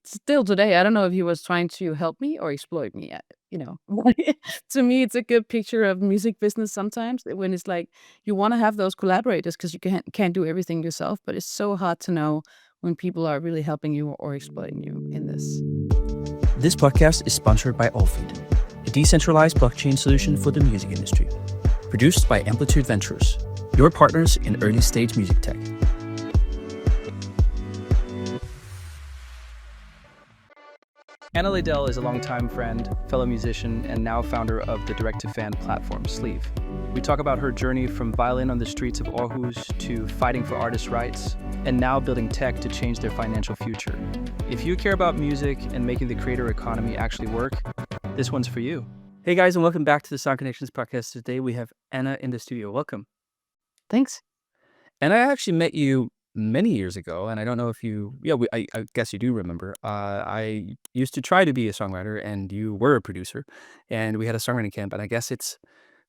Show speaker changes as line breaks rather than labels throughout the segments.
still today, I don't know if he was trying to help me or exploit me. But to me, it's a good picture of music business sometimes when it's like you want to have those collaborators because you can't do everything yourself, but it's so hard to know when people are really helping you or exploiting you in this.
This podcast is sponsored by Allfeed, a decentralized blockchain solution for the music industry. Produced by Amplitude Ventures, your partners in early stage music tech. Anna Lidell is a longtime friend, fellow musician, and now founder of the direct-to-fan platform Sleeve. We talk about her journey from violin on the streets of Aarhus to fighting for artists' rights, and now building tech to change their financial future. If you care about music and making the creator economy actually work, this one's for you. Hey guys, and welcome back to the Sound Connections podcast. Today we have Anna in the studio. Welcome.
Thanks.
And I actually met you many years ago, and I don't know if I guess you do remember. I used to try to be a songwriter, and you were a producer, and we had a songwriting camp, and I guess it's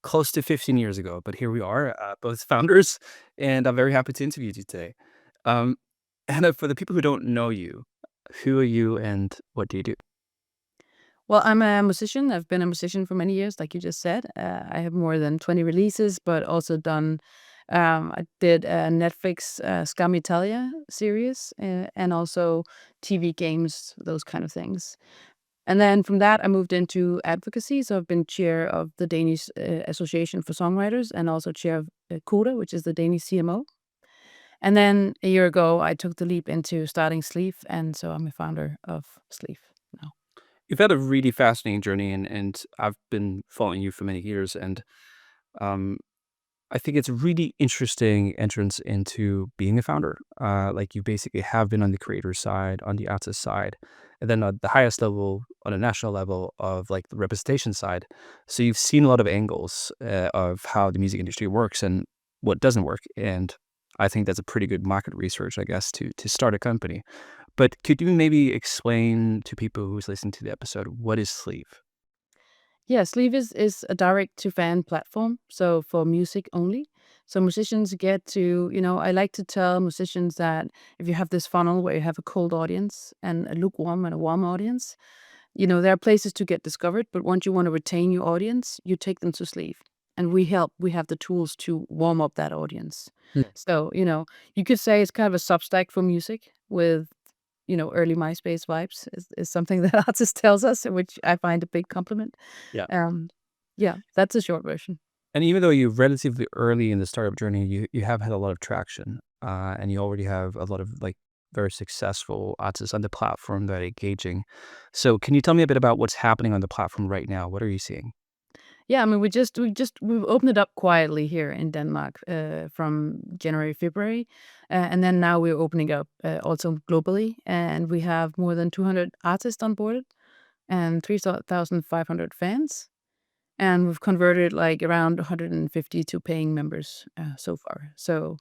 close to 15 years ago, but here we are, both founders, and I'm very happy to interview you today. Um, Anna, for the people who don't know you, who are you and what do you do?
Well, I'm a musician. I've been a musician for many years, like you just said. I have more than 20 releases, but also I did a Netflix Scam Italia series and also TV games, those kind of things. And then from that, I moved into advocacy. So I've been chair of the Danish Association for Songwriters and also chair of Coda, which is the Danish CMO. And then a year ago, I took the leap into starting Sleeve. And so I'm a founder of Sleeve now.
You've had a really fascinating journey, and I've been following you for many years, and um, I think it's a really interesting entrance into being a founder. Like you basically have been on the creator side, on the artist side, and then at the highest level, on a national level of like the representation side. So you've seen a lot of angles of how the music industry works and what doesn't work. And I think that's a pretty good market research, I guess, to start a company. But could you maybe explain to people who's listening to the episode, what is Sleeve?
Yeah, Sleeve is a direct to fan platform, so for music only. So musicians get to, I like to tell musicians that if you have this funnel where you have a cold audience and a lukewarm and a warm audience, there are places to get discovered, but once you want to retain your audience, you take them to Sleeve. And we have the tools to warm up that audience.
Mm.
So, you could say it's kind of a Substack for music with early MySpace vibes is something that artist tells us, which I find a big compliment.
Yeah.
Um, yeah, that's a short version.
And even though you're relatively early in the startup journey, you have had a lot of traction, and you already have a lot of like very successful artists on the platform that are engaging. So can you tell me a bit about what's happening on the platform right now? What are you seeing?
Yeah, I mean, we've opened it up quietly here in Denmark from January, February, and then now we're opening up also globally, and we have more than 200 artists onboarded and 3,500 fans. And we've converted like around 150 to paying members so far. So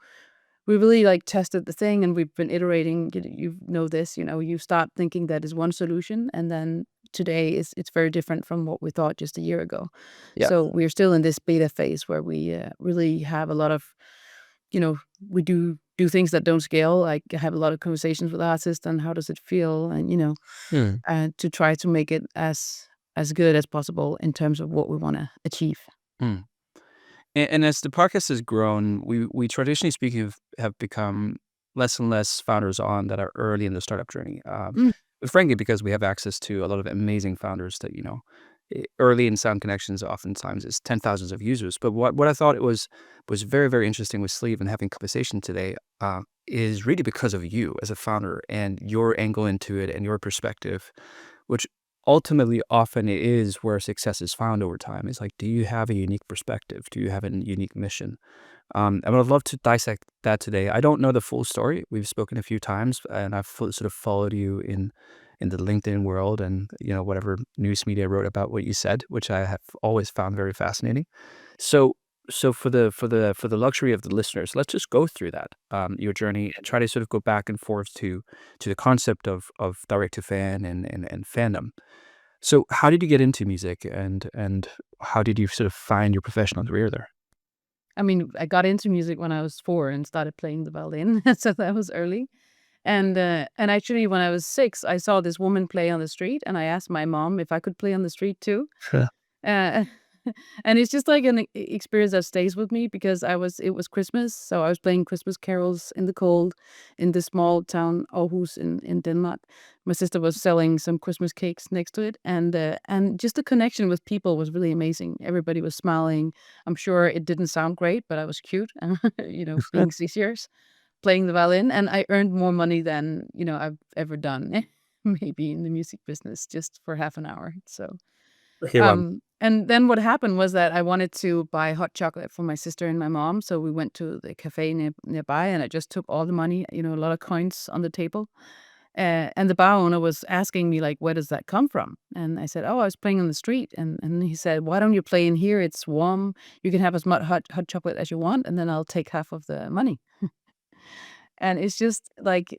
we really like tested the thing and we've been iterating. You know this, you start thinking that is one solution. And then today it's very different from what we thought just a year ago.
Yeah.
So we're still in this beta phase where we really have a lot of, you know, we do things that don't scale. Like have a lot of conversations with artists and how does it feel? And,
Hmm.
to try to make it as good as possible in terms of what we want to achieve.
Hmm. And as the podcast has grown, we traditionally speaking have become less and less founders on that are early in the startup journey.
Mm.
Frankly, because we have access to a lot of amazing founders that early in Sound Connections oftentimes is 10,000s of users. But what I thought it was very very interesting with Sleeve and having conversation today is really because of you as a founder and your angle into it and your perspective, which ultimately often it is where success is found over time. Is like, do you have a unique perspective? Do you have a unique mission? I would love to dissect that today. I don't know the full story. We've spoken a few times, and I've sort of followed you in the LinkedIn world, and whatever news media wrote about what you said, which I have always found very fascinating. So, so for the luxury of the listeners, let's just go through that your journey and try to sort of go back and forth to the concept of direct to fan and fandom. So, how did you get into music, and how did you sort of find your professional career there?
I mean, I got into music when I was 4 and started playing the violin, so that was early. And actually, when I was 6, I saw this woman play on the street, and I asked my mom if I could play on the street too.
Sure.
Uh, and it's just like an experience that stays with me because it was Christmas, so I was playing Christmas carols in the cold in this small town, Aarhus in Denmark. My sister was selling some Christmas cakes next to it, and just the connection with people was really amazing. Everybody was smiling. I'm sure it didn't sound great, but I was cute, being 6 years, playing the violin, and I earned more money than, I've ever done, maybe in the music business just for half an hour, so
Okay, wow.
and then what happened was that I wanted to buy hot chocolate for my sister and my mom, so we went to the cafe nearby, and I just took all the money, a lot of coins on the table, and the bar owner was asking me, like, "Where does that come from?" And I said, "Oh, I was playing on the street." And he said, "Why don't you play in here? It's warm. You can have as much hot chocolate as you want, and then I'll take half of the money." And it's just, like,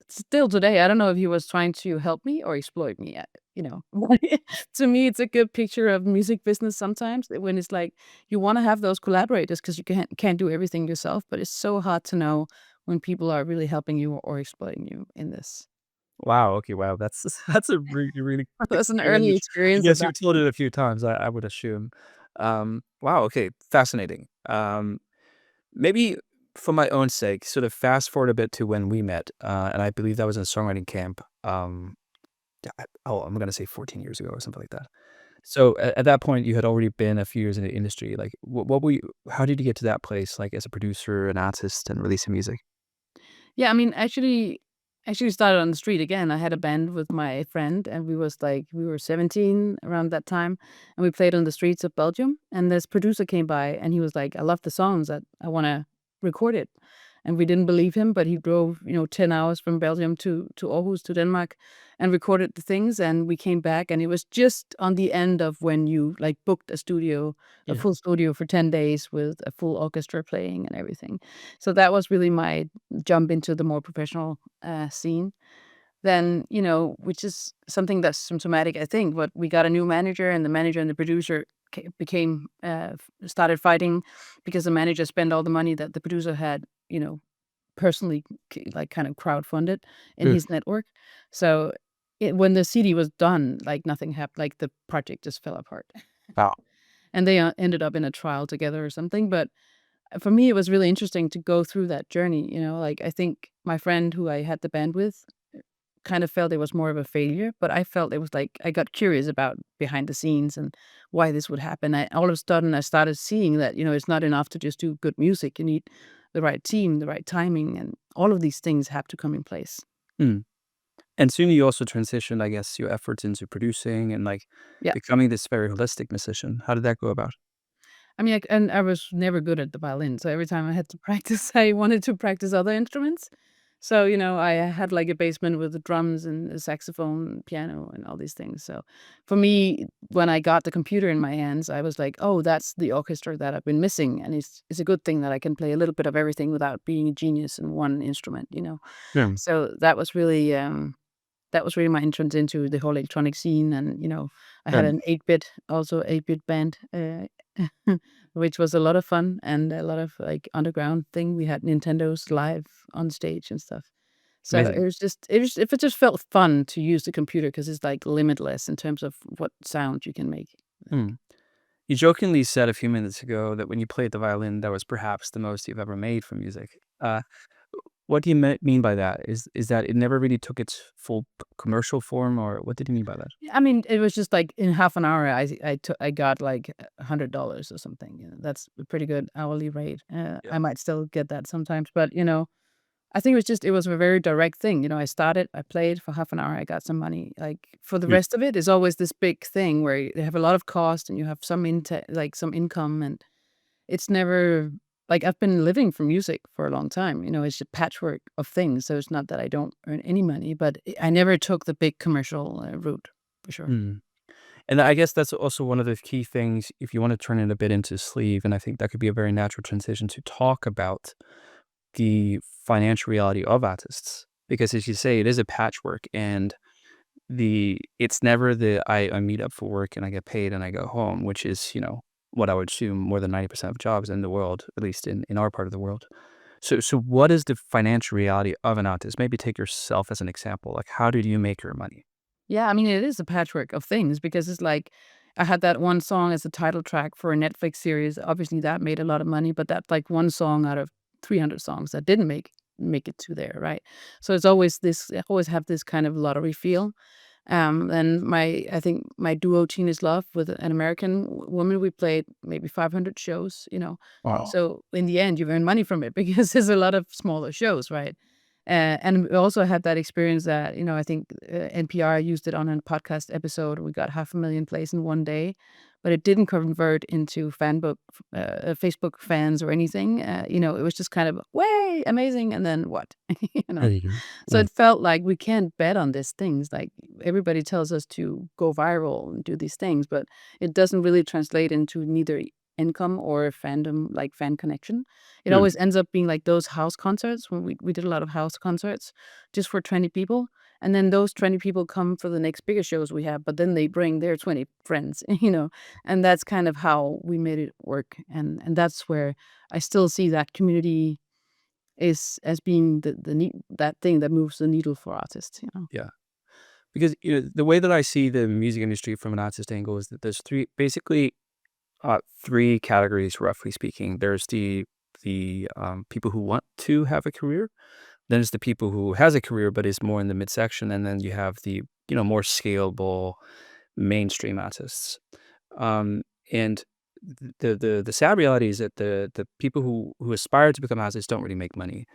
still today, I don't know if he was trying to help me or exploit me, to me, it's a good picture of music business sometimes when it's like you wanna have those collaborators because you can't do everything yourself, but it's so hard to know when people are really helping you or exploiting you in this.
Wow, okay, wow, that's that's a really, really
That
quick
was an early
experience. I
experience of
guess
that.
you've told it a few times, I would assume. Wow, okay, fascinating. Maybe for my own sake, sort of fast forward a bit to when we met, and I believe that was in a songwriting camp, I'm gonna say 14 years ago or something like that. So at that point, you had already been a few years in the industry, like, what were you how did you get to that place, like, as a producer, an artist, and releasing music?
Yeah, I mean, actually started on the street again. I had a band with my friend, and we were 17 around that time, and we played on the streets of Belgium. And this producer came by, and he was like, "I love the songs. I want to record it." And we didn't believe him, but he drove, 10 hours from Belgium to Aarhus to Denmark, and recorded the things. And we came back, and it was just on the end of when you like booked a
Yeah.
full studio for 10 days with a full orchestra playing and everything. So that was really my jump into the more professional, scene. Then, which is something that's symptomatic, I think, but we got a new manager, and the manager and the producer became, started fighting because the manager spent all the money that the producer had, personally, like, kind of crowdfunded in
Ugh,
his network. So when the CD was done, like, nothing happened, like, the project just fell apart.
wow.
And they ended up in a trial together or something. But for me, it was really interesting to go through that journey, like, I think my friend who I had the band with kind of felt it was more of a failure, but I felt it was like I got curious about behind the scenes and why this would happen. All of a sudden, I started seeing that, it's not enough to just do good music. You need the right team, the right timing, and all of these things have to come in place.
Mm. And soon you also transitioned, I guess, your efforts into producing and, like,
Yeah.
becoming this very holistic musician. How did that go about?
I mean, and I was never good at the violin, so every time I had to practice, I wanted to practice other instruments. So, I had like a basement with the drums and a saxophone, piano, and all these things. So, for me, when I got the computer in my hands, I was like, "Oh, that's the orchestra that I've been missing," and it's a good thing that I can play a little bit of everything without being a genius in one instrument.
Yeah,
So that was really my entrance into the whole electronic scene. And I had
yeah,
an 8-bit band, which was a lot of fun and a lot of like underground thing. We had Nintendo's live on stage and stuff. So
amazing.
it just felt fun to use the computer because it's like limitless in terms of what sound you can make. Like,
Mm. You jokingly said a few minutes ago that when you played the violin, that was perhaps the most you've ever made from music. What do you mean by that? Is that it never really took its full commercial form, or what did you mean by that?
I mean, it was just like in half an hour, I got like $100 or something. That's a pretty good hourly rate.
Yeah.
I might still get that sometimes, but I think it was a very direct thing. I started, I played for half an hour, I got some money. Like for the
Mm,
rest of it, it's always this big thing where you have a lot of cost and you have some income, and it's never like I've been living from music for a long time. It's a patchwork of things. So it's not that I don't earn any money, but I never took the big commercial route for sure.
mm. And I guess that's also one of the key things if you want to turn it a bit into sleeve, and I think that could be a very natural transition to talk about the financial reality of artists. Because as you say, it is a patchwork and it's never I meet up for work and I get paid and I go home, which is, what I would assume more than 90% of jobs in the world, at least in our part of the world. So what is the financial reality of an artist? Maybe take yourself as an example. Like, how did you make your money?
Yeah, I mean, it is a patchwork of things because it's like I had that one song as a title track for a Netflix series. Obviously, that made a lot of money, but that's like one song out of 300 songs that didn't make it to there, right? So it's always this I always have this kind of lottery feel. And I think my duo Tina's Love with an American woman, we played maybe 500 shows, you know.
Wow.
So in the end, you earn money from it because there's a lot of smaller shows, right? And we also had that experience that, you know, I think NPR used it on a podcast episode. We got 500,000 plays in one day, but it didn't convert into Facebook fans or anything. You know, it was just kind of, way amazing. And then what? you know,
Mhm.
so
Mm.
it felt like we can't bet on these things. Like everybody tells us to go viral and do these things, but it doesn't really translate into neither income or fandom, like fan connection. It
Mm.
always ends up being like those house concerts when we did a lot of house concerts just for 20 people. And then those 20 people come for the next bigger shows we have, but then they bring their 20 friends, you know, and that's kind of how we made it work. And that's where I still see that community is as being that thing that moves the needle for artists, you know?
Yeah. Because, the way that I see the music industry from an artist angle is that there's three categories, roughly speaking. There's the people who want to have a career. Then there's the people who has a career but is more in the midsection, and then you have the, more scalable mainstream artists. Um, and the sad reality is that the people who aspire to become artists don't really make money.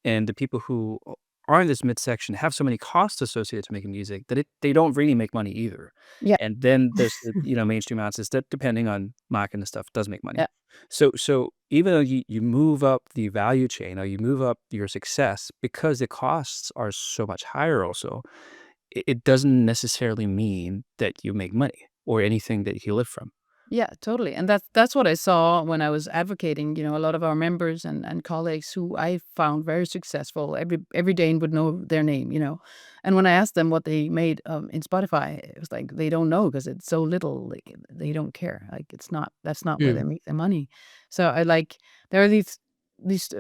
And the people who are in this midsection have so many costs associated to making music that they don't really make money either.
Yeah.
And then there's the, mainstream artists that, depending on market and stuff, does make money.
Yeah.
So even though you move up the value chain or you move up your success because the costs are so much higher also, it doesn't necessarily mean that you make money or anything that you live from.
Yeah, totally. And that's what I saw when I was advocating, you know, a lot of our members and colleagues who I found very successful. Every Dane would know their name, you know. And when I asked them what they made in Spotify, it was like they don't know because it's so little. Like, they don't care. Like that's not where they
Mm,
make their money. So I like there are these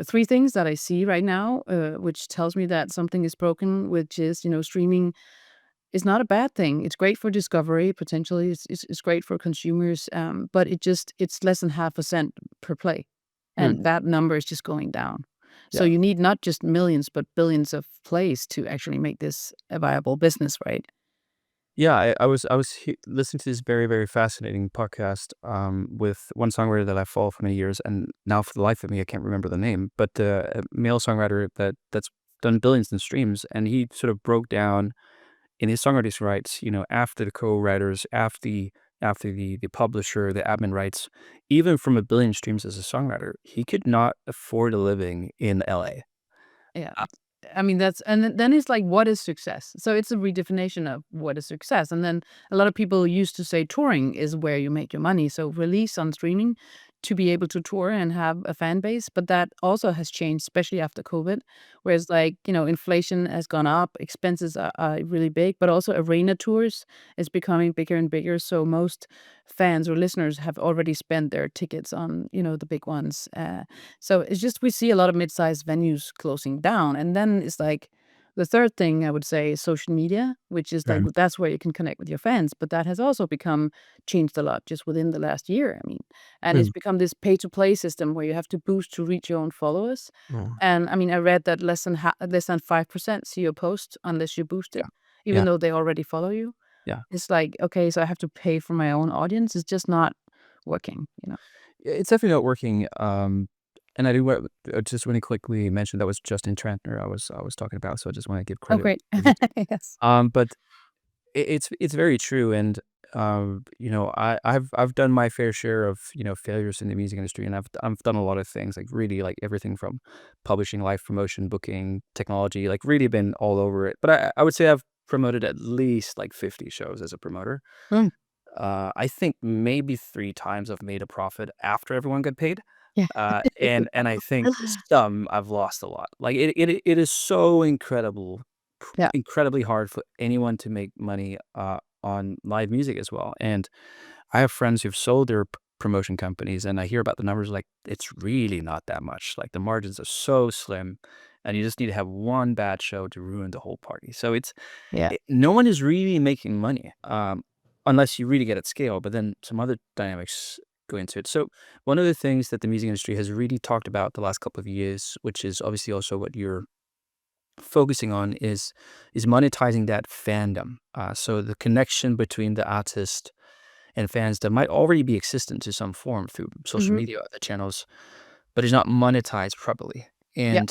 three things that I see right now, which tells me that something is broken, which is, you know, streaming is not a bad thing. It's great for discovery, potentially, it's great for consumers, but it's less than half a cent per play,
mm,
and that number is just going down. So
yeah.
you need not just millions, but billions of plays to actually make this a viable business, right?
Yeah, I was listening to this very, very fascinating podcast, with one songwriter that I follow for many years, and now for the life of me, I can't remember the name, but a male songwriter that's done billions in streams, and he sort of broke down in his songwriting rights, after the co-writers, after the publisher, the admin rights, even from a billion streams as a songwriter, he could not afford a living in LA.
Yeah. I mean, that's and then it's like, what is success? So it's a redefinition of what is success. And then a lot of people used to say touring is where you make your money. So release on streaming to be able to tour and have a fan base. But that also has changed, especially after COVID. Whereas like, you know, inflation has gone up, expenses are really big, but also arena tours is becoming bigger and bigger. So most fans or listeners have already spent their tickets on, you know, the big ones. So it's just we see a lot of mid-sized venues closing down. And then it's like the third thing I would say is social media, which is like
Right.
that's where you can connect with your fans. But that has also become changed a lot just within the last year. I mean, and it's
Mm.
become this pay-to-play system where you have to boost to reach your own followers.
Oh,
And I mean, I read that less than 5% see your post unless you boost it,
yeah.
even
Yeah.
though they already follow you.
Yeah.
It's like, okay, so I have to pay for my own audience. It's just not working, you know?
It's definitely not working, and I do want just want to quickly mention that was Justin Trantner I was talking about, so I just wanna give
Oh,
credit
great.
where he
Yes.
but it's very true, and, I've done my fair share of, failures in the music industry, and I've done a lot of things, like, really, like, everything from publishing, live promotion, booking, technology, like, really been all over it, but I would say I've promoted at least, like, 50 shows as a promoter.
Mm.
I think maybe 3 times I've made a profit after everyone got paid,
Yeah.
and I think some I've lost a lot. Like, it is so
Yeah.
incredibly hard for anyone to make money, on live music as well, and I have friends who've sold their promotion companies, and I hear about the numbers, like, it's really not that much. Like, the margins are so slim, and you just need to have one bad show to ruin the whole party. So
Yeah.
no one is really making money, unless you really get at scale, but then some other dynamics go into it. So one of the things that the music industry has really talked about the last couple of years, which is obviously also what you're focusing on, is monetizing that fandom. So the connection between the artist and fans that might already be existent to some form through social
Mhm.
media or other channels, but is not monetized properly.
Yeah.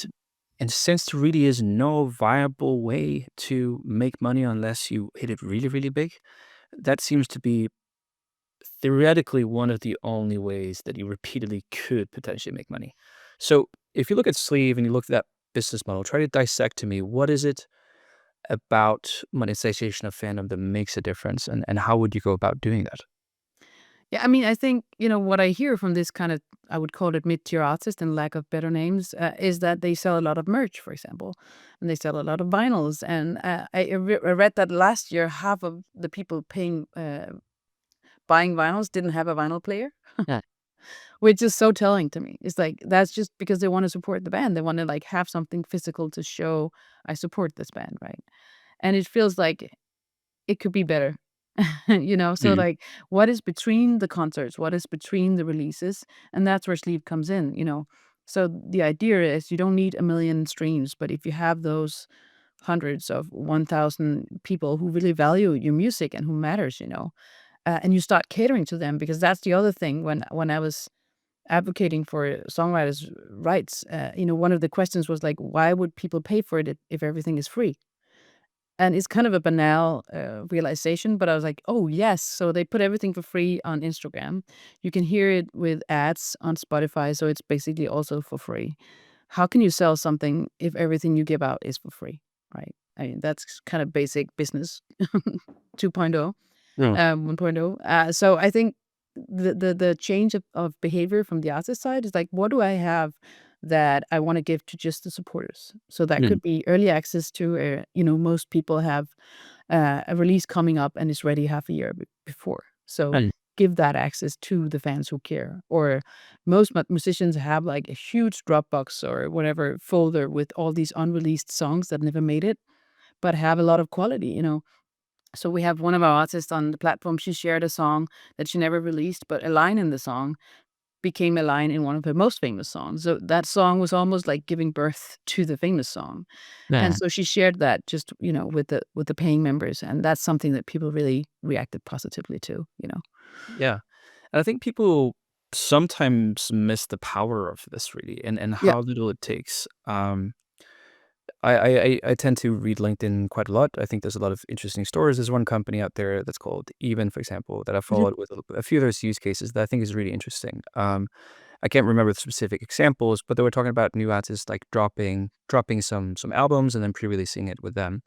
And since there really is no viable way to make money unless you hit it really, really big, that seems to be theoretically one of the only ways that you repeatedly could potentially make money. So if you look at Sleeve and you look at that business model, try to dissect to me, what is it about monetization of fandom that makes a difference, and how would you go about doing that?
Yeah, I mean, I think, what I hear from this kind of, I would call it mid-tier artist and lack of better names, is that they sell a lot of merch, for example, and they sell a lot of vinyls. And I read that last year, half of the people buying vinyls didn't have a vinyl player,
Yeah.
which is so telling to me. It's like, that's just because they want to support the band. They want to like have something physical to show I support this band, right? And it feels like it could be better. So
Mm,
like what is between the concerts, what is between the releases, and that's where sleep comes in. So the idea is you don't need a million streams, but if you have those hundreds of 1,000 people who really value your music and who matters, and you start catering to them, because that's the other thing. When I was advocating for songwriters rights, one of the questions was like, why would people pay for it if everything is free? And it's kind of a banal, realization, but I was like, "Oh, yes." So they put everything for free on Instagram. You can hear it with ads on Spotify, so it's basically also for free. How can you sell something if everything you give out is for free, right? I mean, that's kind of basic business 2.0,
yeah.
1.0. So I think the change of behavior from the artist side is like, what do I have that I want to give to just the supporters? So that
Mm,
could be early access to, most people have a release coming up and is ready half a year before. So
mm,
give that access to the fans who care. Or most musicians have like a huge Dropbox or whatever folder with all these unreleased songs that never made it, but have a lot of quality. So we have one of our artists on the platform. She shared a song that she never released, but a line in the song became a line in one of her most famous songs. So that song was almost like giving birth to the famous song. And
yeah.
so she shared that just, with the paying members, and that's something that people really reacted positively to.
Yeah. And I think people sometimes miss the power of this really, and
Yeah.
how little it takes. I tend to read LinkedIn quite a lot. I think there's a lot of interesting stories. There's one company out there that's called Even, for example, that I
Mhm.
followed with a few of those use cases that I think is really interesting. I can't remember the specific examples, but they were talking about new artists like dropping some albums and then pre-releasing it with them,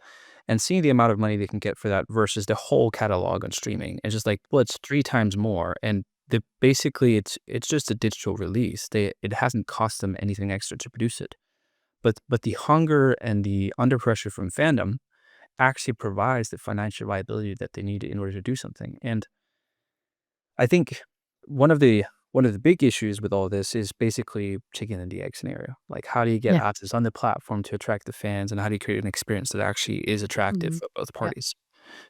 and seeing the amount of money they can get for that versus the whole catalog on streaming. It's just like, well, it's 3 times more, and basically it's just a digital release. It hasn't cost them anything extra to produce it. But the hunger and the under pressure from fandom actually provides the financial viability that they need in order to do something. And I think one of the one of the big issues with all this is basically chicken and the egg scenario. Like, how do you get
Yeah.
artists on the platform to attract the fans, and how do you create an experience that actually is attractive
Mhm.
for both
Yeah.
parties?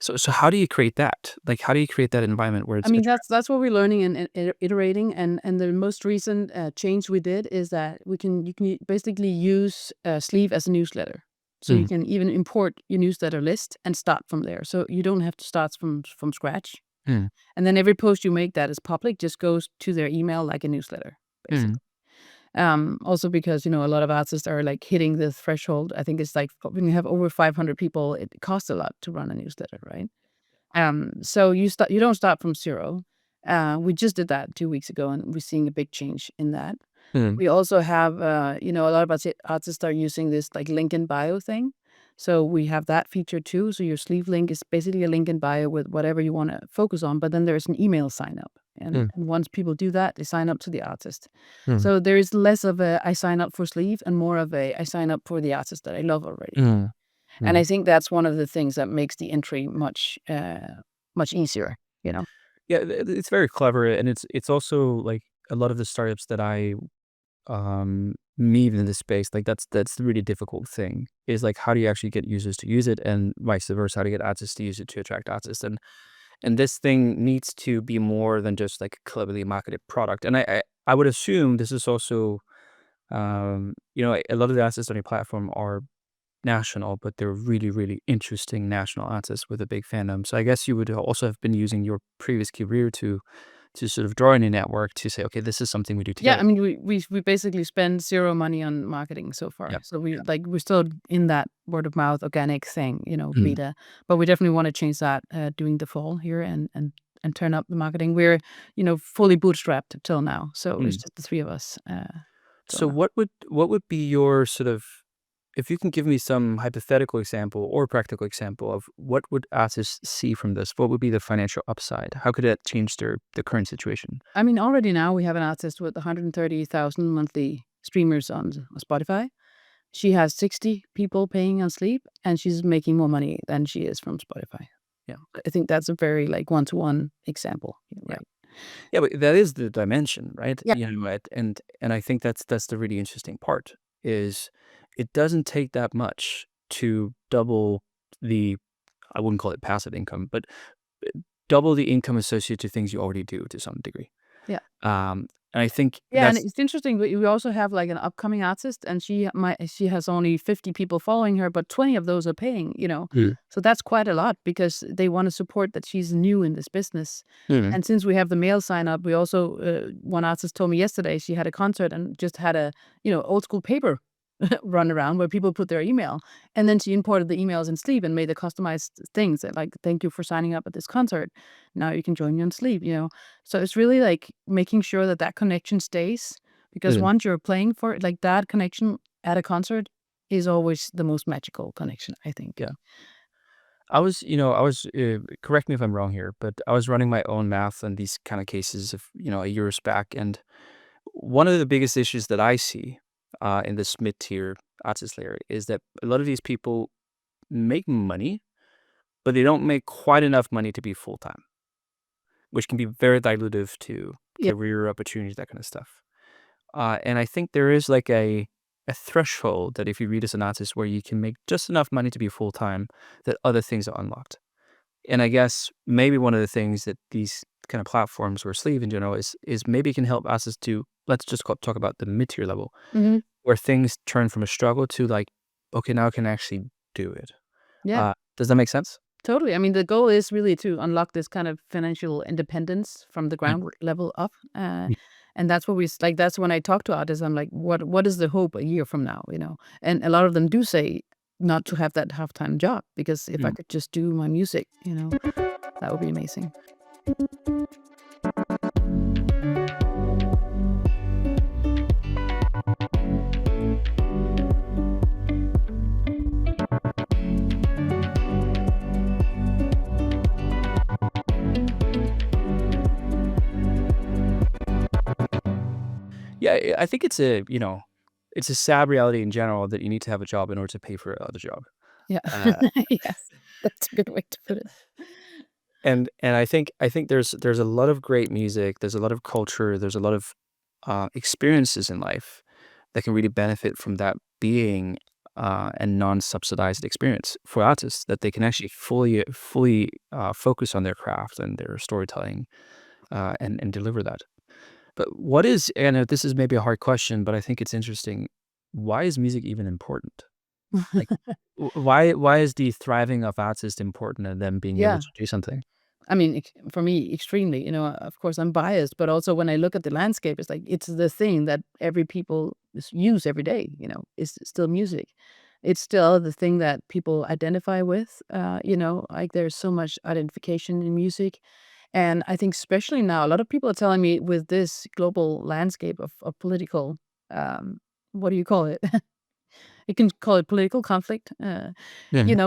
So how do you create that? Like, how do you create that environment where
I
it's
mean,
attractive?
that's what we're learning and iterating, and the most recent, change we did is that you can basically use, Sleeve as a newsletter. So you
Mm,
can even import your newsletter list and start from there. So you don't have to start from scratch.
mm,
And then every post you make that is public just goes to their email like a newsletter,
mm,
basically. Also because, a lot of artists are like hitting the threshold. I think it's like when you have over 500 people, it costs a lot to run a newsletter, right? So you don't start from 0. We just did that 2 weeks ago, and we're seeing a big change in that.
mm,
We also have, a lot of artists are using this like link in bio thing. So we have that feature too. So your sleeve link is basically a link in bio with whatever you want to focus on, but then there's an email sign up. And,
mm,
and once people do that, they sign up to the artist.
mm,
So there is less of a I sign up for sleeve and more of a I sign up for the artist that I love already.
mm,
And I
mm.
think that's one of the things that makes the entry much easier, you know?
Yeah, it's very clever, and it's also, like, a lot of the startups that I, meet in this space, like, that's the really difficult thing, is, like, how do you actually get users to use it, and vice versa, how to get artists to use it to attract artists, and this thing needs to be more than just, like, a cleverly marketed product, and I would assume this is also, a lot of the artists on your platform are national, but they're really, really interesting national artists with a big fandom. So I guess you would also have been using your previous career to sort of draw in a network to say, okay, this is something we do
Yeah,
together.
I mean, we basically spend 0 money on marketing so far.
Yeah.
So we
Yeah.
like, we're still in that word of mouth organic thing,
Mhm.
beta. But we definitely wanna change that, during the fall here and turn up the marketing. We're, fully bootstrapped till now, so it's
Mm.
just the 3 of us, till
So
now.
what would be your sort of, if you can give me some hypothetical example or practical example of what would artists see from this? What would be the financial upside? How could that change the current situation?
I mean, already now we have an artist with 130,000 monthly streamers on Spotify. She has 60 people paying on Sleep, and she's making more money than she is from Spotify. Yeah, I think that's a very, like, one-to-one example,
Yeah.
right?
Yeah, but that is the dimension, right?
Yeah.
And I think that's the really interesting part is it doesn't take that much to double the, I wouldn't call it passive income, but double the income associated to things you already do to some degree.
Yeah.
And I think
Yeah, and
that's
it's interesting, we also have, like, an upcoming artist, and she has only 50 people following her, but 20 of those are paying.
Mm.
So that's quite a lot because they wanna support that she's new in this business.
Mhm.
And since we have the mail sign up, we also, one artist told me yesterday she had a concert and just had a, old school paper run around where people put their email, and then she imported the emails in Sleep and made the customized things that, like, "Thank you for signing up at this concert. Now you can join me on Sleep?" So it's really, like, making sure that that connection stays, because
Mhm.
once you're playing for it, like, that connection at a concert is always the most magical connection, I think.
Yeah. Correct me if I'm wrong here, but I was running my own math on these kind of cases of, years back. And one of the biggest issues that I see in this mid-tier artist layer is that a lot of these people make money, but they don't make quite enough money to be full-time, which can be very dilutive to
Yeah.
career opportunities, that kind of stuff. And I think there is like a threshold that if you read as an artist where you can make just enough money to be full-time, that other things are unlocked. And I guess maybe one of the things that these kind of platforms or Sleeve in general is maybe can help us is to, let's just talk about the mid-tier level,
Mhm.
where things turn from a struggle to like, okay, now I can actually do it.
Yeah.
Does that make sense?
Totally. I mean, the goal is really to unlock this kind of financial independence from the
Mm.
ground level up.
Mm.
And that's what like, that's when I talk to artists, I'm like, what is the hope a year from now? And a lot of them do say not to have that half-time job, because if I
Mm.
could just do my music, that would be amazing.
Yeah, I think it's a sad reality in general that you need to have a job in order to pay for another job.
Yeah.
Uh,
Yes. That's a good way to put it.
and I think there's a lot of great music, there's a lot of culture, there's a lot of experiences in life that can really benefit from that being a non-subsidized experience for artists that they can actually fully focus on their craft and their storytelling and deliver that. But what is, and this is maybe a hard question, but I think it's interesting. Why is music even important? Like, why is the thriving of artists important and them being able
Yeah.
to do something?
I mean, for me, extremely. Of course, I'm biased, but also when I look at the landscape, it's like it's the thing that every people use every day. Is still music. It's still the thing that people identify with. Like there's so much identification in music, and I think especially now, a lot of people are telling me with this global landscape of political, what do you call it? You can call it political conflict.
Yeah.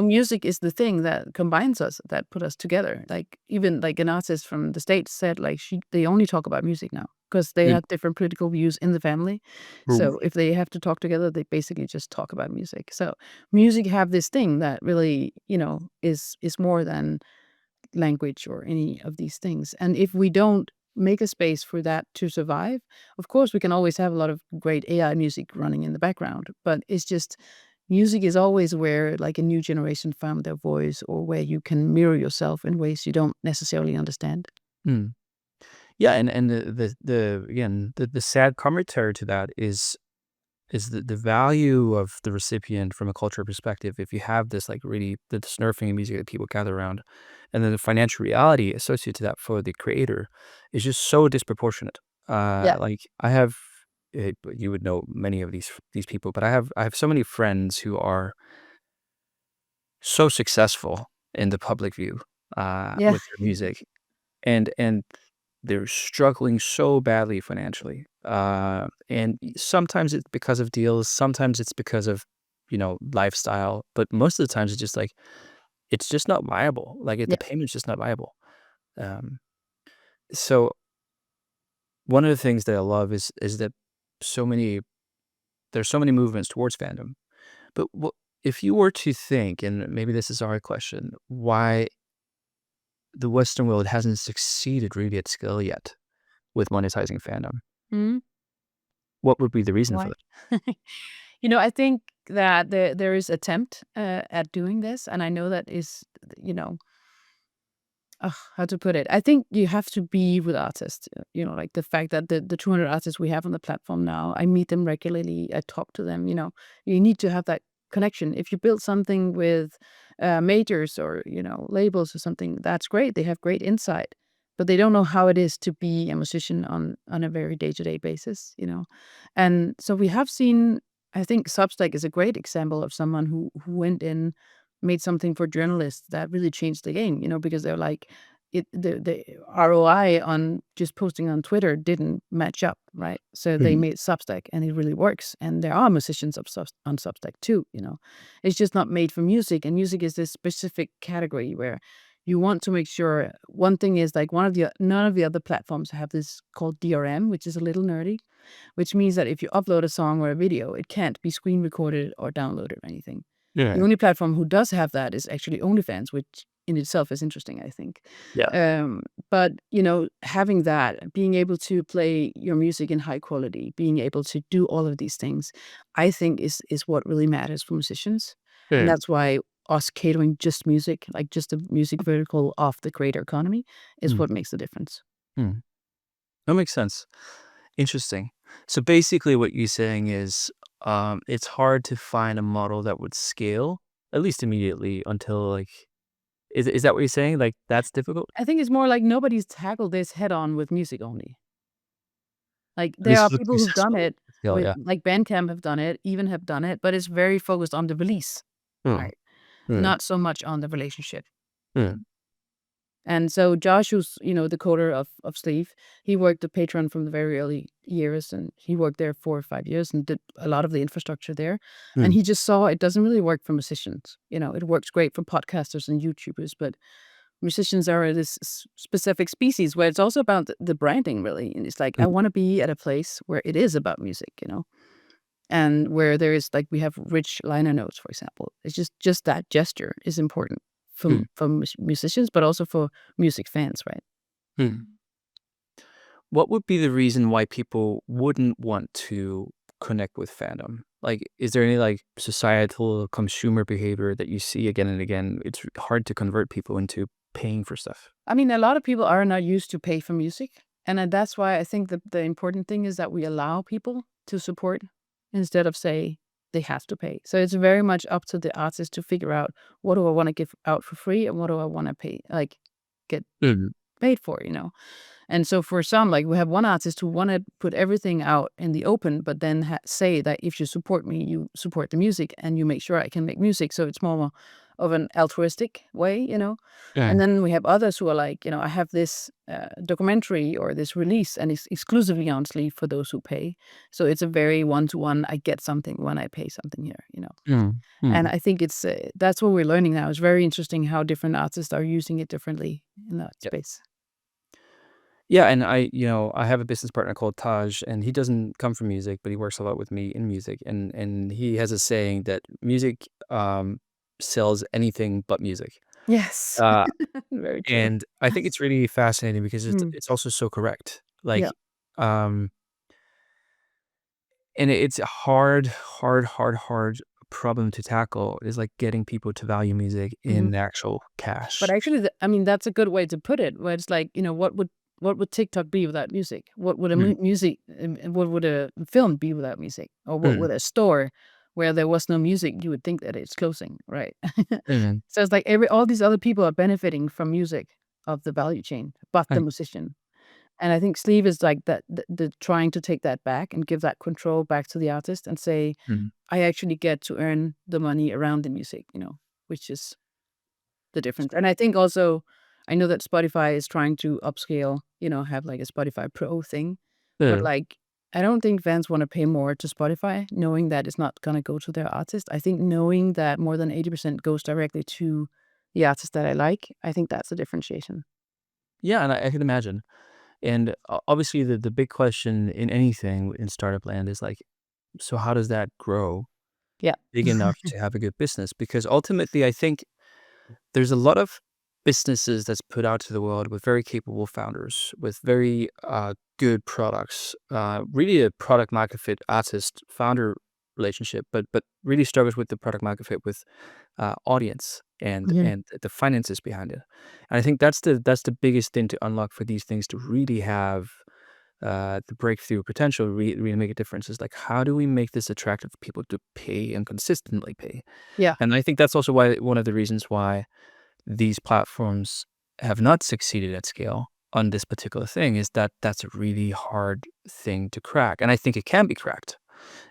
Music is the thing that combines us, that put us together. Like, even like an artist from the States said, like, they only talk about music now because they
Mm.
had different political views in the family.
Mm.
So if they have to talk together, they basically just talk about music. So music have this thing that really, is more than language or any of these things. And if we don't make a space for that to survive, of course, we can always have a lot of great AI music running in the background, but it's just music is always where like a new generation found their voice or where you can mirror yourself in ways you don't necessarily understand.
Mm. Yeah, and the again, the sad commentary to that is the value of the recipient from a cultural perspective. If you have this, like, really this nerfing music that people gather around, and then the financial reality associated to that for the creator is just so disproportionate.
Yeah.
Like, I have you would know many of these people, but I have so many friends who are so successful in the public view,
Yeah.
with their music, and they're struggling so badly financially, and sometimes it's because of deals, sometimes it's because of, lifestyle, but most of the times it's just like, it's just not viable, like,
Yeah.
the payment's just not viable, um, so one of the things that I love is that so many there's so many movements towards fandom, but what if you were to think, and maybe this is our question, why the Western world hasn't succeeded really at scale yet with monetizing fandom?
Mhm.
What would be the reason for
Why?
that?
I think that there is attempt at doing this, and I know that is, you know, how to put it? I think you have to be with artists. Like the fact that the 200 artists we have on the platform now, I meet them regularly. I talk to them. You need to have that connection. If you build something with majors or labels or something, that's great. They have great insight, but they don't know how it is to be a musician on a very day to day basis. And so we have seen. I think Substack is a great example of someone who went in, made something for journalists that really changed the game, because they're like the ROI on just posting on Twitter didn't match up, right? So they
Mhm,
made Substack and it really works. And there are musicians on Substack too. It's just not made for music. And music is this specific category where you want to make sure one thing is like none of the other platforms have this called DRM, which is a little nerdy, which means that if you upload a song or a video, it can't be screen recorded or downloaded or anything. The
yeah,
only platform who does have that is actually OnlyFans, which in itself is interesting, I think.
yeah,
But, having that, being able to play your music in high quality, being able to do all of these things, I think is what really matters for musicians. And
yeah,
that's why us catering just music, like just the music vertical of the creator economy, is
mm,
what makes the difference.
mm. That makes sense. Interesting. So basically what you're saying is, it's hard to find a model that would scale, at least immediately, until, like, is that what you're saying? Like, that's difficult?
I think it's more like nobody's tackled this head on with music only. Like,
At
there
least
are
look
people who've done
successful
it
at scale,
with
yeah.
like Bandcamp have done it, Even have done it, but it's very focused on the release,
Mm,
right?
mm,
Not so much on the relationship.
mm,
And so Josh, who's, the coder of Sleeve, he worked at Patreon from the very early years, and he worked there 4 or 5 years and did a lot of the infrastructure there. And
mm,
he just saw it doesn't really work for musicians. It works great for podcasters and YouTubers, but musicians are this specific species where it's also about the branding, really. And it's like, I
mm,
want to be at a place where it is about music. And where there is like we have rich liner notes, for example. It's just that gesture is important
mm,
for musicians, but also for music fans, right?
mm. What would be the reason why people wouldn't want to connect with fandom? Like, is there any, like, societal consumer behavior that you see again and again? It's hard to convert people into paying for stuff.
I mean, a lot of people are not used to pay for music, and that's why I think the important thing is that we allow people to support instead of say they have to pay. So it's very much up to the artist to figure out what do I want to give out for free and what do I want to pay, like get
Mhm,
paid for. And so for some, like we have one artist who want to put everything out in the open, but then say that if you support me, you support the music and you make sure I can make music. So it's more of an altruistic way.
yeah,
And then we have others who are like, I have this documentary or this release and it's exclusively on Sleeve for those who pay. So it's a very one-to-one, I get something when I pay something here.
mm,
And
mm,
I think that's what we're learning now. It's very interesting how different artists are using it differently in that
yeah.
space.
Yeah, and I have a business partner called Taj, and he doesn't come from music, but he works a lot with me in music, and he has a saying that music, sells anything but music.
Yes.
Uh,
Very true.
and I think it's really fascinating because
Mm.
it's also so correct.
Yeah.
Like, um, and it's a hard problem to tackle is like getting people to value music
Mhm.
in actual
But
cash.
actually, I mean, that's a good way to put it, where it's like, what would TikTok be without music? What would a
Mm,
what would a film be without music? Or what
mm,
would a store where there was no music, you would think that it's closing, right?
mm,
So it's like all these other people are benefiting from music of the value chain, but the
mm,
musician. And I think Sleeve is like that, the trying to take that back and give that control back to the artist and say,
mm,
I actually get to earn the money around the music, which is the difference. And I think also, I know that Spotify is trying to upscale, have like a Spotify Pro thing, but
mm.
like, I don't think fans want to pay more to Spotify, knowing that it's not going to go to their artist. I think knowing that more than 80% goes directly to the artist that I like, I think that's a differentiation.
Yeah, and I can imagine. And obviously, the big question in anything in startup land is like, so how does that grow
Yeah.
big enough to have a good business? Because ultimately, I think there's a lot of businesses that's put out to the world with very capable founders, with very good products, really a product market fit artist founder relationship, but really struggles with the product market fit with audience and
Mhm.
and the finances behind it. And I think that's the biggest thing to unlock for these things to really have the breakthrough potential, really make a difference. Is like how do we make this attractive for people to pay and consistently pay?
Yeah.
And I think that's also why one of the reasons why these platforms have not succeeded at scale on this particular thing is that that's a really hard thing to crack. And I think it can be cracked.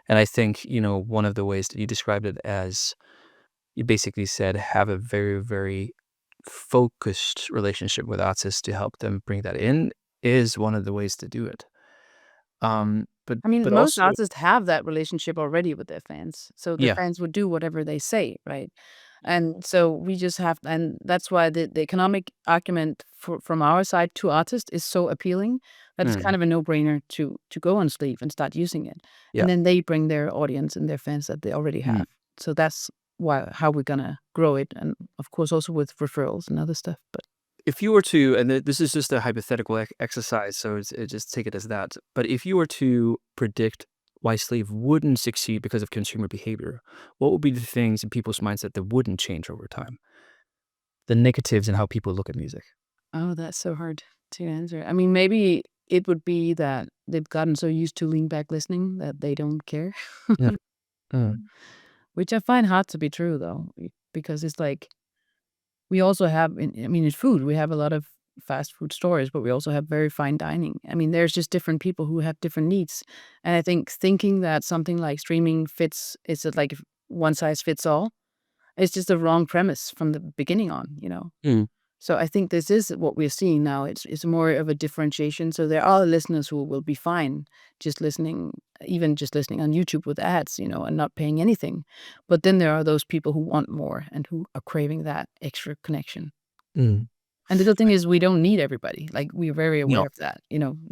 And I think, one of the ways that you described it as you basically said have a very, very focused relationship with artists to help them bring that in is one of the ways to do it. But
I mean,
but
most
also
artists have that relationship already with their fans, so their
yeah.
fans would do whatever they say, right? And so we just have, and that's why the economic argument from our side to artists is so appealing that it's
Mm,
kind of a no-brainer to go on Sleeve and start using it,
yeah.
and then they bring their audience and their fans that they already
Mm.
have. So that's how we're gonna grow it, and of course also with referrals and other stuff. But
If you were to, and this is just a hypothetical exercise, so just take it as that. But if you were to predict why Slave wouldn't succeed because of consumer behavior, what would be the things in people's mindset that wouldn't change over time? The negatives in how people look at music.
oh, that's so hard to answer. I mean, maybe it would be that they've gotten so used to lean back listening that they don't care,
Yeah. Mm,
which I find hard to be true though, because it's like we also have, I mean, in food, we have a lot of fast food stores, but we also have very fine dining. I mean, there's just different people who have different needs. And I think thinking that something like streaming fits, is it like one size fits all? It's just a wrong premise from the beginning on.
mm,
So I think this is what we're seeing now. It's more of a differentiation. So there are listeners who will be fine just listening, even just listening on YouTube with ads, and not paying anything. But then there are those people who want more and who are craving that extra connection.
mm.
And the good thing is we don't need everybody. Like we're very aware
No,
of that.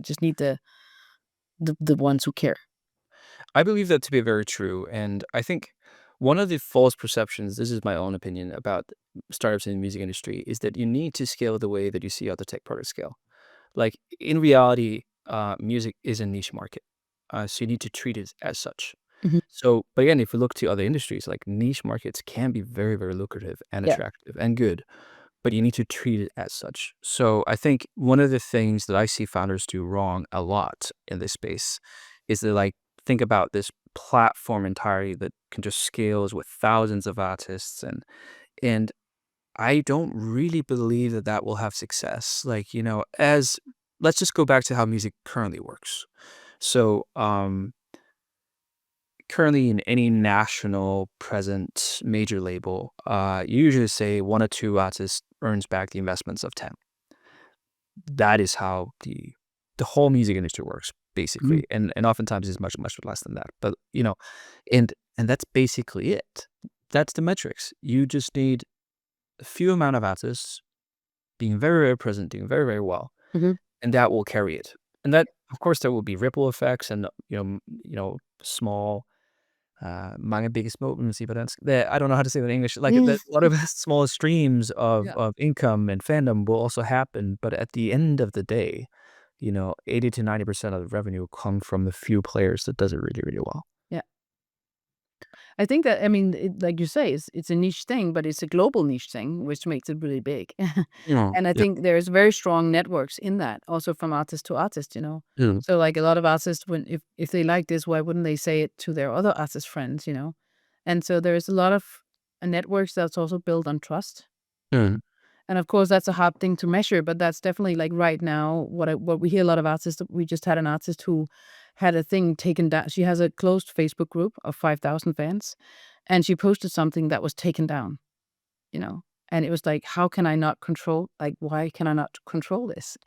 Just need the ones who care.
I believe that to be very true. And I think one of the false perceptions, this is my own opinion about startups in the music industry, is that you need to scale the way that you see other tech products scale. Like in reality, music is a niche market, so you need to treat it as such.
Mhm.
So, but again, if we look to other industries, like niche markets can be very, very lucrative and
Yeah.
attractive and good, but you need to treat it as such. So, I think one of the things that I see founders do wrong a lot in this space is they like think about this platform entirely that can just scales with thousands of artists and I don't really believe that that will have success. Like, as let's just go back to how music currently works. So, currently in any national present major label, you usually say one or two artists earns back the investments of 10. That is how the whole music industry works,
Mhm.
basically. And oftentimes it's much, much less than that. But, and that's basically it. That's the metrics. You just need a few amount of artists being very, very present, doing very, very well,
Mhm.
and that will carry it. And that, of course, there will be ripple effects and small mange begge små, let me see på dansk. I don't know how to say that in English. Like
Mm.
that, a lot of small streams of
Yeah.
income and fandom will also happen, but at the end of the day, 80 to 90% of the revenue will come from the few players that does it really, really well.
Yeah. I think that, I mean, like you say, it's a niche thing, but it's a global niche thing, which makes it really big.
Yeah.
And I
Yeah.
think there's very strong networks in that, also from artist to artist, you know?
Mm.
So, like, a lot of artists, when if they like this, why wouldn't they say it to their other artist friends, you know? And so there's a lot of networks that's also built on trust.
Mm.
And of course, that's a hard thing to measure, but that's definitely like right now what we hear a lot of artists. We just had an artist who had a thing taken down. She has a closed Facebook group of 5,000 fans, and she posted something that was taken down, you know? And it was like, how can I not control, like, why can I not control this?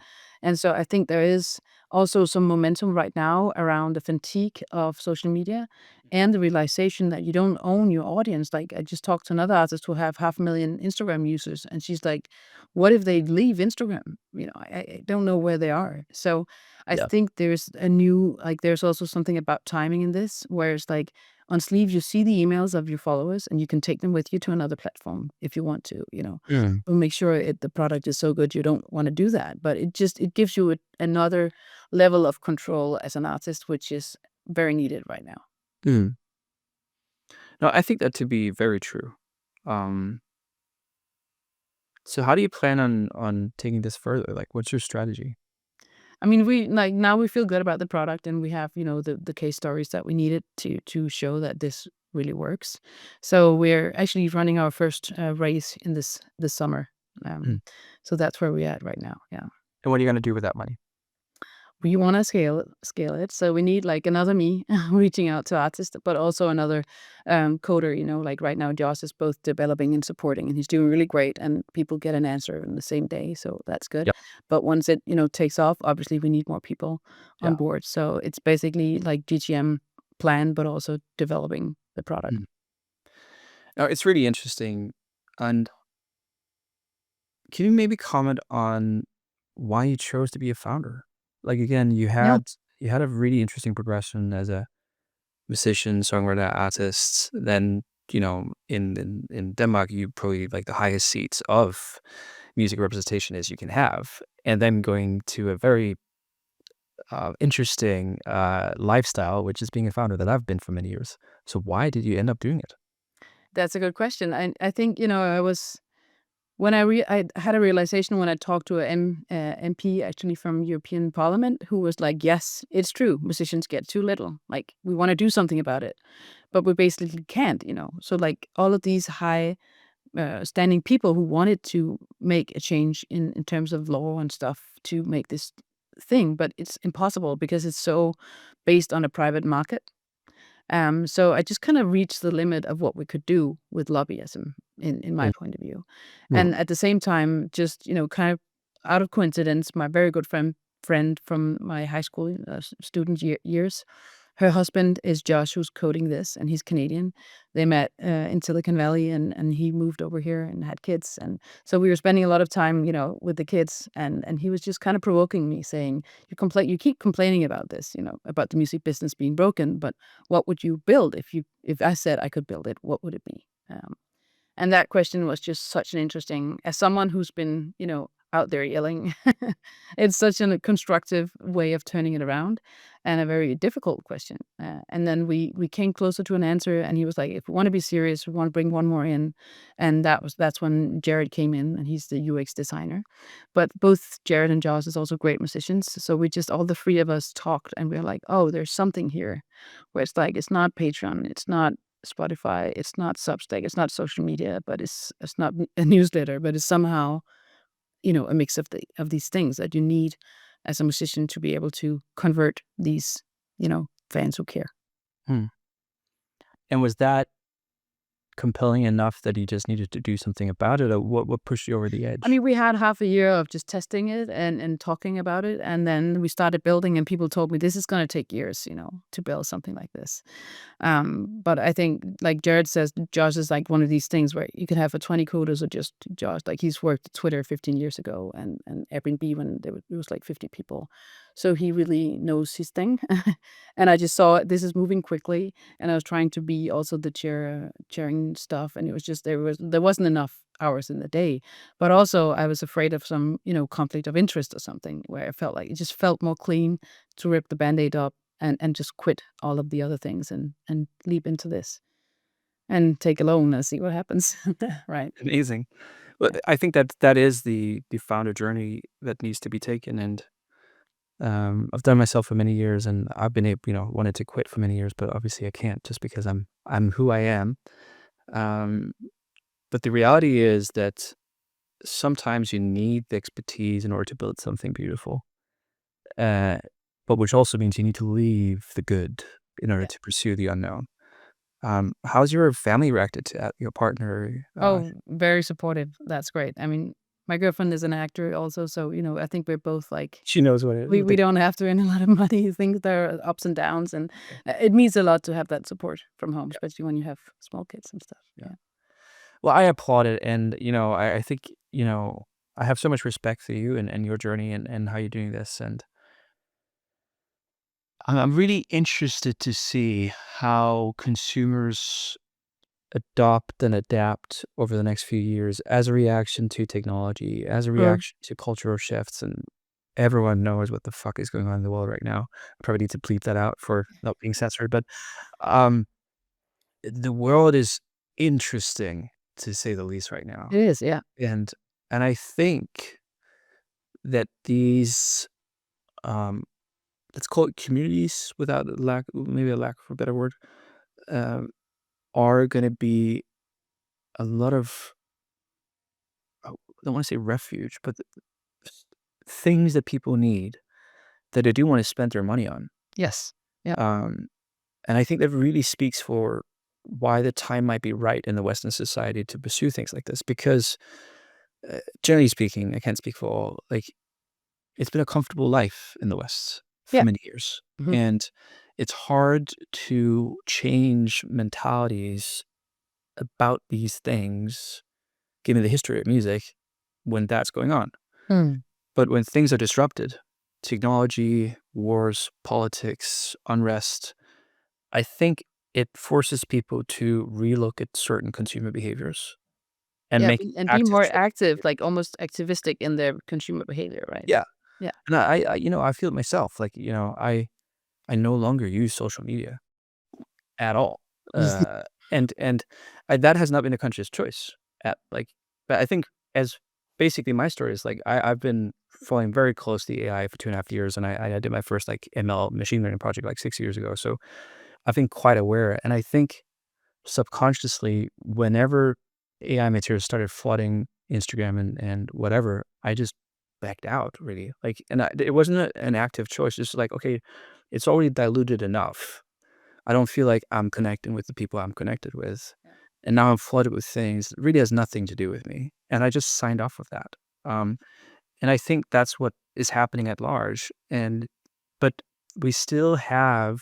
And so I think there is also some momentum right now around the fatigue of social media and the realization that you don't own your audience. Like, I just talked to another artist who have 500,000 Instagram users, and she's like, what if they leave Instagram? You know, I don't know where they are. So I
Yeah.
think there's a new, like, there's also something about timing in this, where it's like, on Sleeve, you see the emails of your followers, and you can take them with you to another platform if you want to, you know.
Mm.
But make sure the product is so good you don't wanna do that, but it gives you another level of control as an artist, which is very needed right now.
Mm. No, I think that to be very true. Um, so how do you plan on taking this further? Like, what's your strategy?
I mean, we like, now we feel good about the product, and we have, you know, the case stories that we needed to show that this really works. So we're actually running our first, race in this summer.
Mm.
So that's where we're at right now, yeah.
And what are you gonna do with that money?
We wanna scale it, so we need, like, another me reaching out to artists, but also another, coder, you know, like, right now, Josh is both developing and supporting, and he's doing really great, and people get an answer in the same day, so that's good.
Yep.
But once it, you know, takes off, obviously, we need more people on
Yeah.
board, so it's basically like GTM plan, but also developing the product.
Mm. No, it's really interesting. And can you maybe comment on why you chose to be a founder? Like again,
Yeah.
you had a really interesting progression as a musician, songwriter, artist. Then in Denmark, you probably like the highest seats of music representation as you can have, and then going to a very interesting lifestyle, which is being a founder that I've been for many years. So why did you end up doing it?
That's a good question. I think, you know, I was when I had a realization when I talked to a MP actually from European Parliament who was like, "Yes, it's true. Musicians get too little. Like, we wanna do something about it, but we basically can't," you know? So, like, all of these high, standing people who wanted to make a change in terms of law and stuff to make this thing, but it's impossible because it's so based on a private market. So I just kind of reached the limit of what we could do with lobbyism in my
Mm,
point of view.
mm,
And at the same time, just, you know, kind of out of coincidence, my very good friend from my high school student years, her husband is Josh, who's coding this, and he's Canadian. They met in Silicon Valley, and he moved over here and had kids, and so we were spending a lot of time, you know, with the kids, and he was just kind of provoking me, saying, you keep complaining about this, you know, about the music business being broken, but what would you build if I said I could build it? What would it be?" And that question was just such an interesting, as someone who's been, you know, out there yelling, it's such a constructive way of turning it around and a very difficult question. And then we came closer to an answer, and he was like, if we want to be serious, we want to bring one more in. And that's when Jared came in, and he's the UX designer. But both Jared and Josh is also great musicians. So we just, all the three of us talked, and we were like, oh, there's something here where it's like, it's not Patreon, it's not Spotify, it's not Substack, it's not social media, but it's not a newsletter, but it's somehow, you know, a mix of these things that you need as a musician to be able to convert these, you know, fans who care.
mm. And was that compelling enough that you just needed to do something about it, or what pushed you over the
I
edge?
mean, we had half a year of just testing it and talking about it, and then we started building, and people told me, "This is gonna take years, to build something like this." But I think, like Jared says, Josh is like one of these things where you can have a 20 coders or just Josh. Like he's worked at Twitter 15 years ago and Airbnb when it was like 50 people. So he really knows his thing. And I just saw this is moving quickly. And I was trying to be also the chairing stuff. And it was just there wasn't enough hours in the day. But also I was afraid of some, conflict of interest or something where I felt like it just felt more clean to rip the band-aid up and just quit all of the other things and leap into this and take a loan and see what happens. Right.
Amazing. Well,
Yeah.
I think that is the founder journey that needs to be taken, and I've done myself for many years, and I've been able, wanted to quit for many years, but obviously I can't just because I'm who I am. Um, but the reality is that sometimes you need the expertise in order to build something beautiful. Uh, but which also means you need to leave the good in order
Yeah.
to pursue the unknown. How's your family reacted to that? Your partner?
Oh, very supportive. That's great. I mean, my girlfriend is an actor also, so, I think we're both like
She knows
we don't have to earn a lot of money. Things there are ups and downs, and
yeah,
it means a lot to have that support from home,
yeah,
especially when you have small kids and stuff.
yeah.
Yeah.
Well, I applaud it, and I think I have so much respect for you and your journey and how you're doing this, and I'm really interested to see how consumers adopt and adapt over the next few years as a reaction to technology, as a
Sure.
reaction to cultural shifts, and everyone knows what the fuck is going on in the world right now. I probably need to bleep that out for not being censored, but um, the world is interesting to say the least right now,
It is, yeah.
and I think that these um, let's call it communities without maybe a lack of a better word, um, are going to be a lot of I don't want to say refuge, but things that people need that they do want to spend their money on.
Yes. Yeah.
Um, and I think that really speaks for why the time might be right in the Western society to pursue things like this. Because generally speaking, I can't speak for all. Like it's been a comfortable life in the West for
Yeah.
many years,
Mhm.
and it's hard to change mentalities about these things, given the history of music, when that's going on.
Mm.
But when things are disrupted, technology, wars, politics, unrest, I think it forces people to relook at certain consumer behaviors and
Yeah,
make
and be
active
more
choices.
active, like almost activistic in their consumer behavior, right?
Yeah.
Yeah.
And I feel it myself. Like, I no longer use social media at all. And that has not been a conscious choice but I think as basically my story is like I've been following very closely AI for 2.5 years, and I did my first like ML machine learning project like 6 years ago. So I've been quite aware. And I think subconsciously, whenever AI materials started flooding Instagram and whatever, I just backed out really. Like, and it wasn't an active choice. Just like, okay, it's already diluted enough. I don't feel like I'm connecting with the people I'm connected with.
Yeah.
And now I'm flooded with things that really has nothing to do with me. And I just signed off of that. Um, and I think that's what is happening at large. But we still have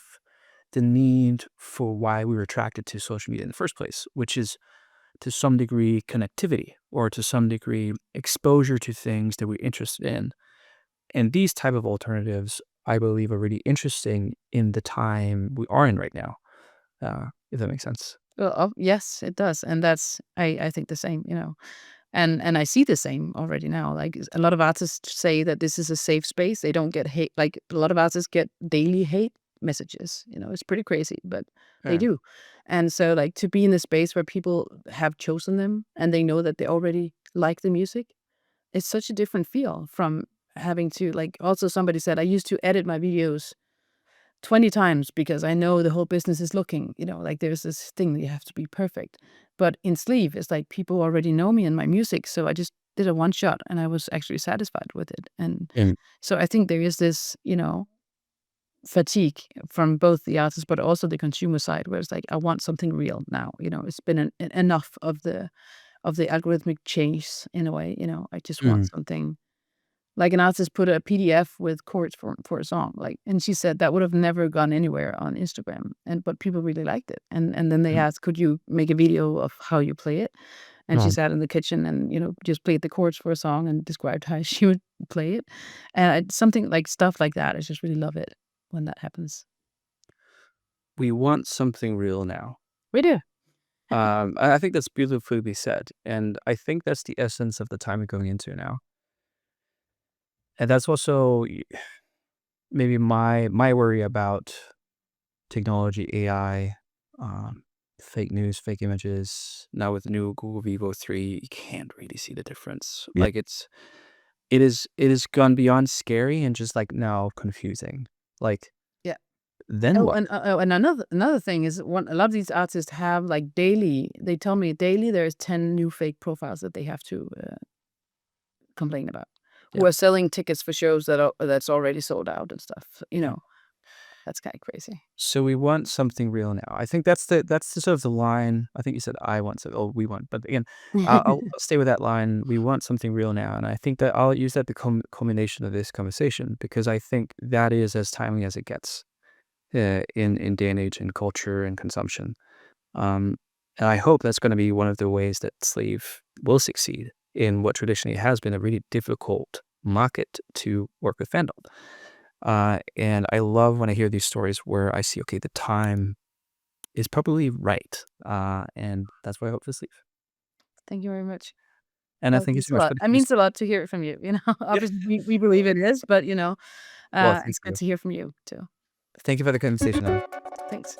the need for why we were attracted to social media in the first place, which is to some degree connectivity or to some degree exposure to things that we're interested in. And these type of alternatives, I believe, are really interesting in the time we are in right now. If that makes sense.
Well, yes, it does, and that's I think the same, and I see the same already now. Like a lot of artists say that this is a safe space. They don't get hate. Like a lot of artists get daily hate messages. It's pretty crazy, but they
Yeah.
do. And so, like to be in a space where people have chosen them and they know that they already like the music, it's such a different feel from having to like. Also, somebody said I used to edit my videos 20 times because I know the whole business is looking, like there's this thing that you have to be perfect. But in Sleeve, it's like people already know me and my music. So I just did a one shot and I was actually satisfied with it. And
And
so I think there is this, fatigue from both the artist but also the consumer side, where it's like, I want something real now. It's been enough of the algorithmic change in a way. I just want
Mm.
something like an artist put a PDF with chords for a song, like, and she said that would have never gone anywhere on Instagram, but people really liked it. And then they
Mm.
asked, "Could you make a video of how you play it?" And she
Um,
sat in the kitchen and, just played the chords for a song and described how she would play it. And it's something like stuff like that. I just really love it when that happens.
we want something real now.
We do.
I think that's beautifully said, and I think that's the essence of the time we're going into now. And that's also maybe my worry about technology, AI, um, fake news, fake images. Now with the new Google Vivo 3, you can't really see the difference.
Yeah.
Like it is gone beyond scary and just like now confusing. Like
Yeah.
then
Oh,
what?
and another thing is a lot of these artists have, like, daily they tell me daily there's 10 new fake profiles that they have to, complain about, who
Yeah.
are selling tickets for shows that's already sold out and stuff.
Yeah.
That's kinda crazy.
So we want something real now. I think that's the sort of the line. I think you said I want so oh we want, but again, I'll stay with that line. We want something real now, and I think that I'll use that the culmination of this conversation because I think that is as timely as it gets in day and age and culture and consumption. Um, and I hope that's going to be one of the ways that Sleeve will succeed in what traditionally has been a really difficult market to work with fandom. And I love when I hear these stories where I see, okay, the time is probably right. And that's what I hope for Sleeve.
Thank you very much.
And I
Well, it
thank you
means
so
a
much
lot.
for the
It means
conversation.
a lot to hear it from you, you know?
Yeah.
Obviously, we believe it is, but,
Well, thank
it's good
you.
to hear from you too.
Thank you for the conversation, Anna.
Thanks.